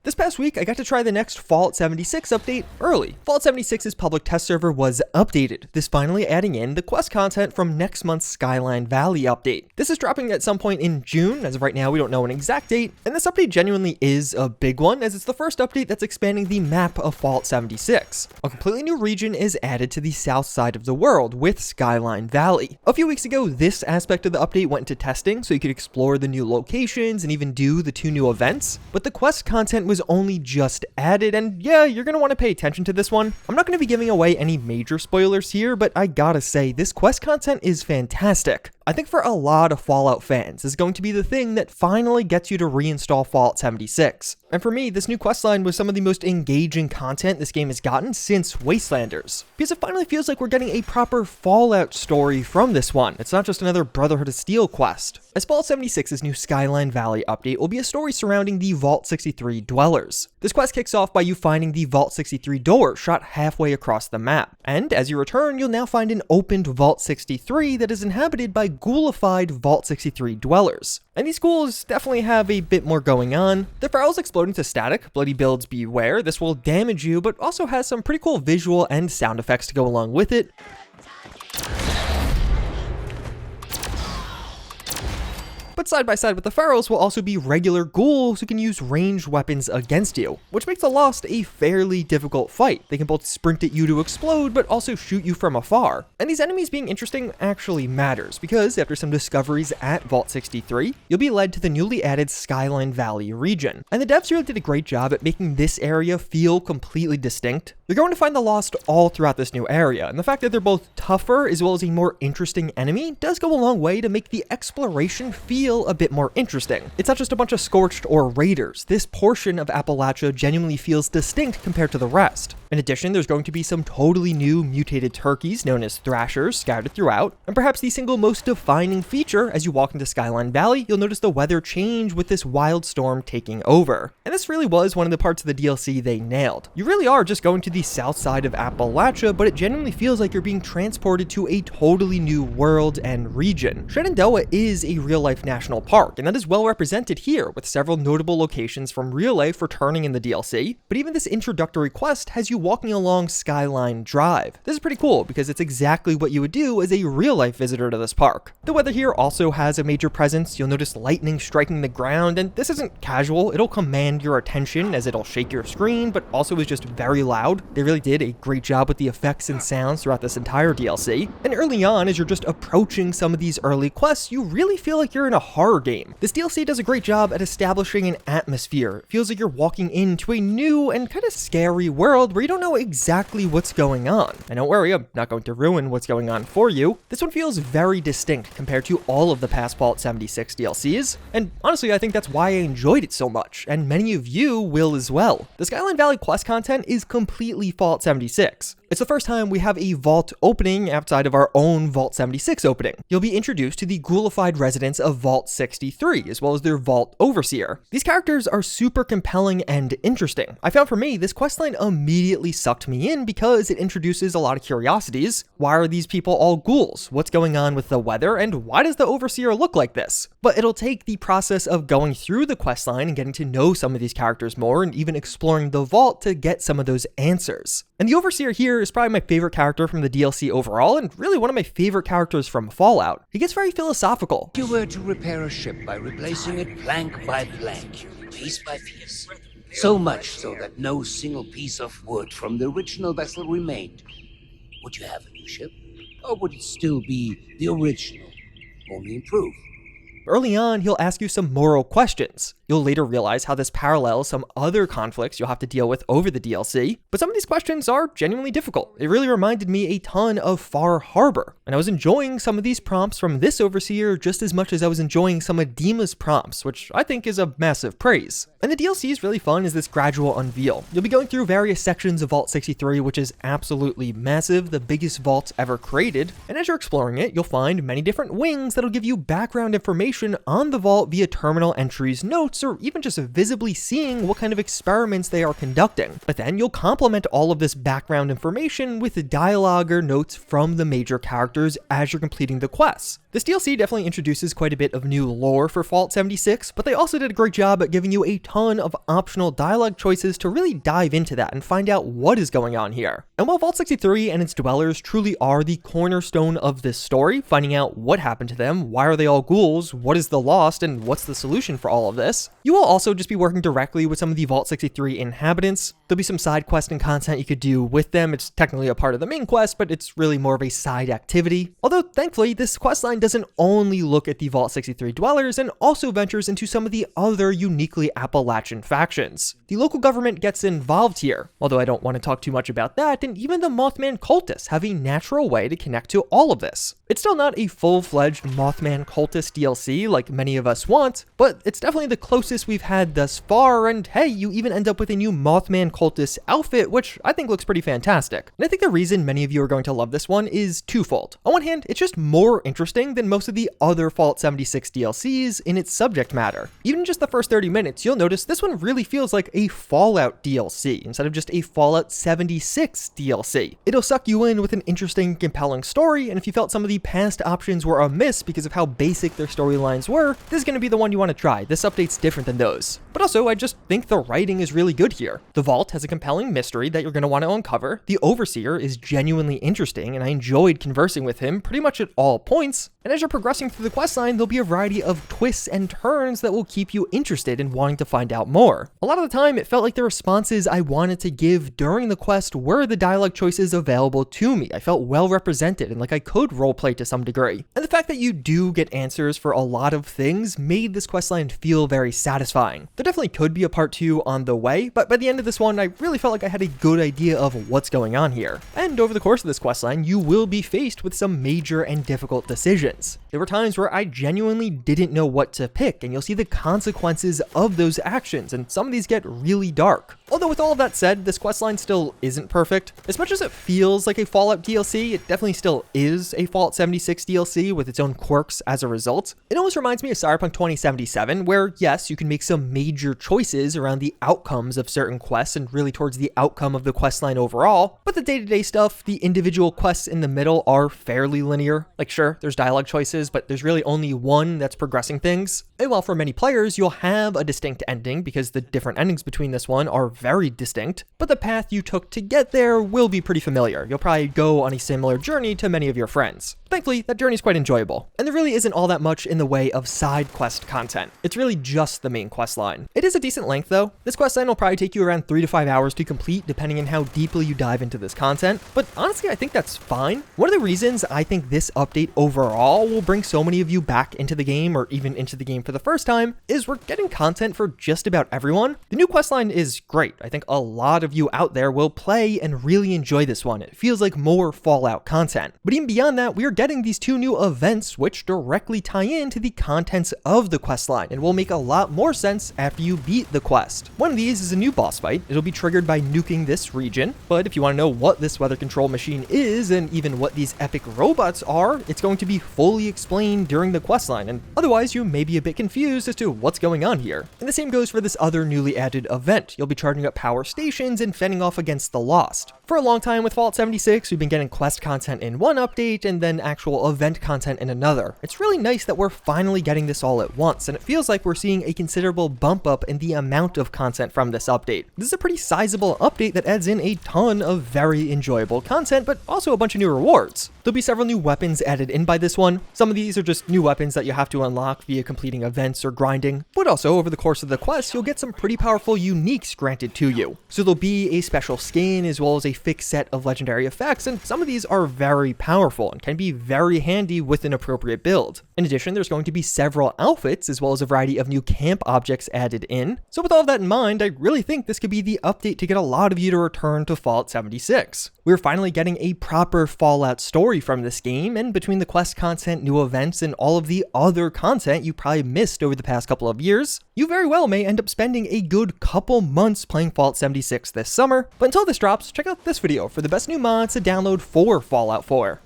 This past week, I got to try the next Fallout 76 update early. Fallout 76's public test server was updated, this finally adding in the quest content from next month's Skyline Valley update. This is dropping at some point in June, as of right now we don't know an exact date, and this update genuinely is a big one, as it's the first update that's expanding the map of Fallout 76. A completely new region is added to the south side of the world with Skyline Valley. A few weeks ago, this aspect of the update went into testing, so you could explore the new locations and even do the 2 new events, but the quest content was only just added, and yeah, you're going to want to pay attention to this one. I'm not going to be giving away any major spoilers here, but I gotta say, this quest content is fantastic. I think for a lot of Fallout fans, this is going to be the thing that finally gets you to reinstall Fallout 76. And for me, this new questline was some of the most engaging content this game has gotten since Wastelanders, because it finally feels like we're getting a proper Fallout story from this one. It's not just another Brotherhood of Steel quest. As Fallout 76's new Skyline Valley update will be a story surrounding the Vault 63 dwellers. This quest kicks off by you finding the Vault 63 door shot halfway across the map, and as you return, you'll now find an opened Vault 63 that is inhabited by ghoulified Vault 63 dwellers. And these ghouls definitely have a bit more going on. The ferals explode into static, bloody builds beware, this will damage you, but also has some pretty cool visual and sound effects to go along with it. But side by side with the ferals will also be regular ghouls who can use ranged weapons against you, which makes the Lost a fairly difficult fight. They can both sprint at you to explode, but also shoot you from afar. And these enemies being interesting actually matters, because after some discoveries at Vault 63, you'll be led to the newly added Skyline Valley region. And the devs really did a great job at making this area feel completely distinct. You're going to find the Lost all throughout this new area, and the fact that they're both tougher as well as a more interesting enemy does go a long way to make the exploration feel a bit more interesting. It's not just a bunch of Scorched or Raiders. This portion of Appalachia genuinely feels distinct compared to the rest. In addition, there's going to be some totally new mutated turkeys known as thrashers scattered throughout, and perhaps the single most defining feature as you walk into Skyline Valley, you'll notice the weather change with this wild storm taking over. And this really was one of the parts of the DLC they nailed. You really are just going to the south side of Appalachia, but it genuinely feels like you're being transported to a totally new world and region. Shenandoah is a real-life national park, and that is well represented here, with several notable locations from real life returning in the DLC, but even this introductory quest has you walking along Skyline Drive. This is pretty cool because it's exactly what you would do as a real-life visitor to this park. The weather here also has a major presence. You'll notice lightning striking the ground, and this isn't casual. It'll command your attention as it'll shake your screen, but also is just very loud. They really did a great job with the effects and sounds throughout this entire DLC. And early on, as you're just approaching some of these early quests, you really feel like you're in a horror game. This DLC does a great job at establishing an atmosphere. It feels like you're walking into a new and kind of scary world where you don't know exactly what's going on. And don't worry, I'm not going to ruin what's going on for you. This one feels very distinct compared to all of the past Fallout 76 DLCs, and honestly, I think that's why I enjoyed it so much, and many of you will as well. The Skyline Valley quest content is completely Fallout 76. It's the first time we have a vault opening outside of our own Vault 76 opening. You'll be introduced to the ghoulified residents of Vault 63, as well as their Vault Overseer. These characters are super compelling and interesting. I found for me, this questline immediately sucked me in because it introduces a lot of curiosities. Why are these people all ghouls? What's going on with the weather? And why does the Overseer look like this? But it'll take the process of going through the questline and getting to know some of these characters more, and even exploring the vault to get some of those answers. And the Overseer here is probably my favorite character from the DLC overall, and really one of my favorite characters from Fallout. He gets very philosophical. You were to repair a ship by replacing it plank by plank, piece by piece. So much so that no single piece of wood from the original vessel remained. Would you have a new ship? Or would it still be the original, only improved? Early on, he'll ask you some moral questions. You'll later realize how this parallels some other conflicts you'll have to deal with over the DLC, but some of these questions are genuinely difficult. It really reminded me a ton of Far Harbor, and I was enjoying some of these prompts from this Overseer just as much as I was enjoying some of Dima's prompts, which I think is a massive praise. And the DLC is really fun as this gradual unveil. You'll be going through various sections of Vault 63, which is absolutely massive, the biggest vault ever created, and as you're exploring it, you'll find many different wings that'll give you background information on the vault via terminal entries, notes, notes or even just visibly seeing what kind of experiments they are conducting. But then you'll complement all of this background information with dialogue or notes from the major characters as you're completing the quests. This DLC definitely introduces quite a bit of new lore for Fallout 76, but they also did a great job at giving you a ton of optional dialogue choices to really dive into that and find out what is going on here. And while Vault 63 and its dwellers truly are the cornerstone of this story, finding out what happened to them, why are they all ghouls, what is the Lost, and what's the solution for all of this, you will also just be working directly with some of the Vault 63 inhabitants. There'll be some side quest and content you could do with them. It's technically a part of the main quest, but it's really more of a side activity. Although thankfully, this questline doesn't only look at the Vault 63 dwellers and also ventures into some of the other uniquely Appalachian factions. The local government gets involved here, although I don't want to talk too much about that, and even the Mothman cultists have a natural way to connect to all of this. It's still not a full-fledged Mothman cultist DLC like many of us want, but it's definitely the closest we've had thus far, and hey, you even end up with a new Mothman cultist outfit, which I think looks pretty fantastic. And I think the reason many of you are going to love this one is twofold. On one hand, it's just more interesting than most of the other Fallout 76 DLCs in its subject matter. Even just the first 30 minutes, you'll notice this one really feels like a Fallout DLC instead of just a Fallout 76 DLC. It'll suck you in with an interesting, compelling story, and if you felt some of the past options were amiss because of how basic their storylines were, this is going to be the one you want to try. This update's different than those. But also, I just think the writing is really good here. The Vault has a compelling mystery that you're going to want to uncover. The Overseer is genuinely interesting, and I enjoyed conversing with him pretty much at all points. And as you're progressing through the questline, there'll be a variety of twists and turns that will keep you interested in wanting to find out more. A lot of the time, it felt like the responses I wanted to give during the quest were the dialogue choices available to me. I felt well represented and like I could roleplay to some degree. And the fact that you do get answers for a lot of things made this questline feel very satisfying. There definitely could be a part 2 on the way, but by the end of this one, I really felt like I had a good idea of what's going on here. And over the course of this questline, you will be faced with some major and difficult decisions. There were times where I genuinely didn't know what to pick, and you'll see the consequences of those actions, and some of these get really dark. Although with all of that said, this questline still isn't perfect. As much as it feels like a Fallout DLC, it definitely still is a Fallout 76 DLC with its own quirks as a result. It almost reminds me of Cyberpunk 2077, where yes, you can make some major choices around the outcomes of certain quests and really towards the outcome of the questline overall, but the day-to-day stuff, the individual quests in the middle are fairly linear. Like sure, there's dialogue choices, but there's really only one that's progressing things. And while for many players, you'll have a distinct ending because the different endings between this one are very distinct, but the path you took to get there will be pretty familiar. You'll probably go on a similar journey to many of your friends. Thankfully, that journey is quite enjoyable, and there really isn't all that much in the way of side quest content. It's really just the main quest line. It is a decent length though. This quest line will probably take you around 3 to 5 hours to complete depending on how deeply you dive into this content, but honestly I think that's fine. One of the reasons I think this update overall will bring so many of you back into the game or even into the game for the first time is we're getting content for just about everyone. The new quest line is great. I think a lot of you out there will play and really enjoy this one. It feels like more Fallout content. But even beyond that, we are getting these 2 new events which directly tie into the contents of the quest line and will make a lot more sense after you beat the quest. One of these is a new boss fight. It'll be triggered by nuking this region, but if you want to know what this weather control machine is and even what these epic robots are, it's going to be fully explained during the questline, and otherwise you may be a bit confused as to what's going on here. And the same goes for this other newly added event. You'll be charging up power stations and fending off against the Lost. For a long time with Fallout 76, we've been getting quest content in one update and then actual event content in another. It's really nice that we're finally getting this all at once, and it feels like we're seeing a considerable bump up in the amount of content from this update. This is a pretty sizable update that adds in a ton of very enjoyable content, but also a bunch of new rewards. There'll be several new weapons added in by this one. Some of these are just new weapons that you have to unlock via completing events or grinding, but also over the course of the quest, you'll get some pretty powerful uniques granted to you. So there'll be a special skin as well as a fixed set of legendary effects, and some of these are very powerful and can be very handy with an appropriate build. In addition, there's going to be several outfits as well as a variety of new camp objects added in. So with all of that in mind, I really think this could be the update to get a lot of you to return to Fallout 76. We're finally getting a proper Fallout story from this game, and between the quest content, new events, and all of the other content you probably missed over the past couple of years, you very well may end up spending a good couple months playing Fallout 76 this summer. But until this drops, check out this video for the best new mods to download for Fallout 4.